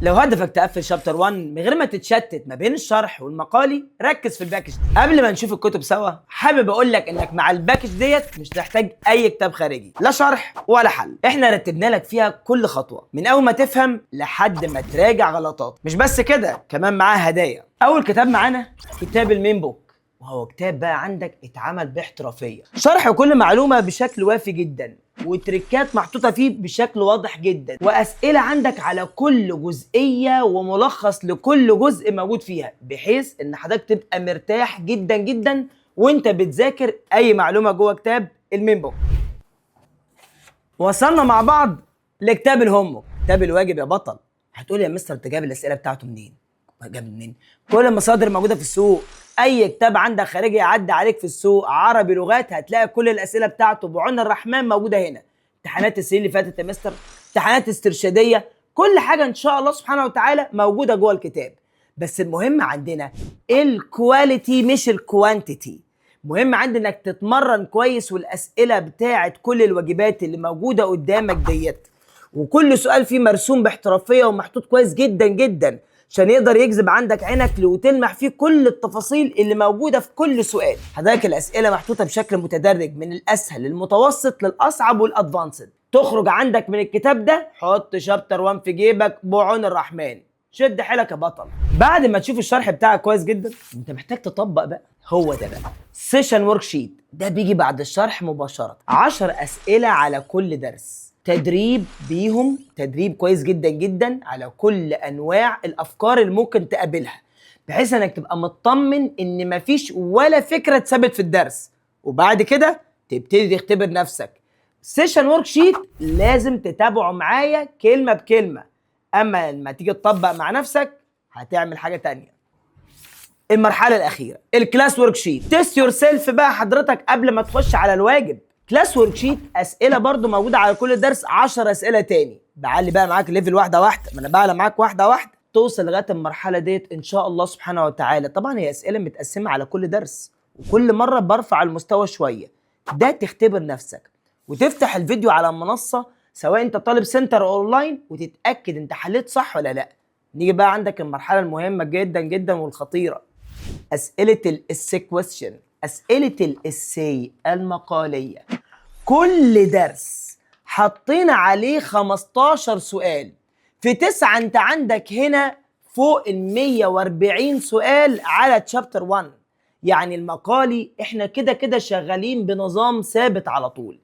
لو هدفك تقفل شابتر 1 من غير ما تتشتت ما بين الشرح والمقالي، ركز في الباكج دي. قبل ما نشوف الكتب سوا، حابب اقول لك انك مع الباكج ديت مش تحتاج اي كتاب خارجي، لا شرح ولا حل. احنا رتبنا لك فيها كل خطوه من اول ما تفهم لحد ما تراجع غلطات. مش بس كده، كمان معاه هدايا. اول كتاب معانا كتاب المين بوك، وهو كتاب بقى عندك اتعمل باحترافيه، شرح كل معلومه بشكل وافي جدا، وتريكات محطوطه فيه بشكل واضح جدا، واسئله عندك على كل جزئيه وملخص لكل جزء موجود فيها، بحيث ان حضرتك تبقى مرتاح جدا جدا وانت بتذاكر اي معلومه جوه كتاب المين بوك. وصلنا مع بعض لكتاب الهوم بوك، كتاب الواجب يا بطل. هتقول يا مستر انت جايب الاسئله بتاعته منين؟ جاب منين؟ كل المصادر موجوده في السوق. اي كتاب عندك خارجي يعدي عليك في السوق، عربي لغات، هتلاقي كل الاسئله بتاعته بعون الرحمن موجوده هنا. امتحانات السنين اللي فاتت يا مستر، امتحانات استرشاديه، كل حاجه ان شاء الله سبحانه وتعالى موجوده جوه الكتاب. بس المهم عندنا الكواليتي مش الكوانتيتي. مهم عندنا انك تتمرن كويس، والاسئله بتاعت كل الواجبات اللي موجوده قدامك ديت، وكل سؤال فيه مرسوم باحترافيه ومحطوط كويس جدا جدا عشان يقدر يجذب عندك عينك وتلمح فيه كل التفاصيل اللي موجوده في كل سؤال. حضرتك الاسئله محطوطه بشكل متدرج من الاسهل للمتوسط للاصعب والادفانسد. تخرج عندك من الكتاب ده حط شابتر 1 في جيبك بعون الرحمن، شد حيلك يا بطل. بعد ما تشوف الشرح بتاعك كويس جدا، انت محتاج تطبق بقى. هو ده بقى سيشن ورك شيت، ده بيجي بعد الشرح مباشره، 10 اسئله على كل درس، تدريب بيهم، تدريب كويس جدا جدا على كل انواع الافكار اللي ممكن تقابلها، بحيث انك تبقى مطمن ان مفيش ولا فكره اتثبت في الدرس. وبعد كده تبتدي تختبر نفسك. سيشن ورك شيت لازم تتابعه معايا كلمه بكلمه، اما لما تيجي تطبق مع نفسك هتعمل حاجه تانية. المرحله الاخيره الكلاس ورك شيت، تيست يور سيلف بقى حضرتك قبل ما تخش على الواجب. كلاس ورك شيت اسئله برضو موجوده على كل درس، 10 اسئله تاني. بعلي بقى معاك الليفل واحده واحده، ما انا بعلى معاك واحده واحده توصل لغايه المرحله ديت ان شاء الله سبحانه وتعالى. طبعا هي اسئله متقسمه على كل درس، وكل مره برفع المستوى شويه. ده تختبر نفسك وتفتح الفيديو على منصه، سواء انت طالب سنتر او اونلاين، وتتاكد انت حليت صح ولا لا. نيجي بقى عندك المرحله المهمه جدا جدا والخطيره، اسئله الاسي كويستشن، اسئله الاسي المقاليه. كل درس حطينا عليه 15 سؤال، في 9 انت عندك هنا فوق ال 140 سؤال على تشابتر 1. يعني المقالي احنا كده كده شغالين بنظام ثابت على طول،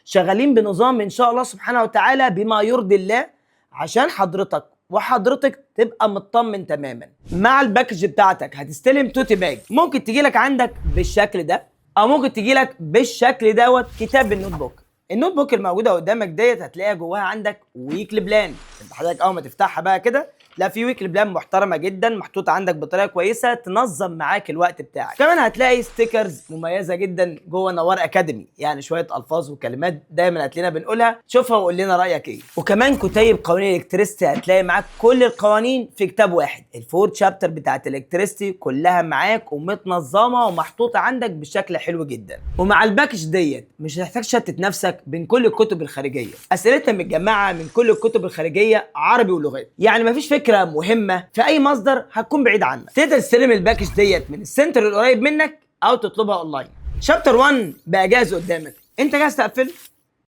شغالين بنظام ان شاء الله سبحانه وتعالى بما يرضي الله، عشان حضرتك وحضرتك تبقى مطمن تماما. مع الباكج بتاعتك هتستلم توتي باج، ممكن تجي لك عندك بالشكل ده، او ممكن تجي لك بالشكل دوت كتاب النوت بوك. النوت بوك الموجوده قدامك ديت هتلاقيها جواها عندك ويكلي بلان. انت حضرتك اول ما تفتحها بقى كده، لا في ويكلي بلان محترمه جدا محطوطه عندك بطريقه كويسه تنظم معاك الوقت بتاعك. كمان هتلاقي ستيكرز مميزه جدا جوه نوار اكاديمي، يعني شويه الفاظ وكلمات دايما هتلاقينا بنقولها، شوفها وقول لنا رايك ايه. وكمان كتيب قوانين الالكتريستي، هتلاقي معاك كل القوانين في كتاب واحد. الفور تشابتر بتاعت الالكتريستي كلها معاك ومتنظمه ومحطوطه عندك بشكل حلو جدا. ومع الباكج ديت مش هتحتاج تشتت نفسك بين كل الكتب الخارجيه، اسئلتها متجمعه من كل الكتب الخارجيه عربي ولغات، يعني مفيش فكره مهمه في اي مصدر هتكون بعيد عنك. تقدر تستلم الباكج ديت من السنتر القريب منك او تطلبها اونلاين. شابتر 1 بقى جاهز قدامك، انت جاهز تقفله؟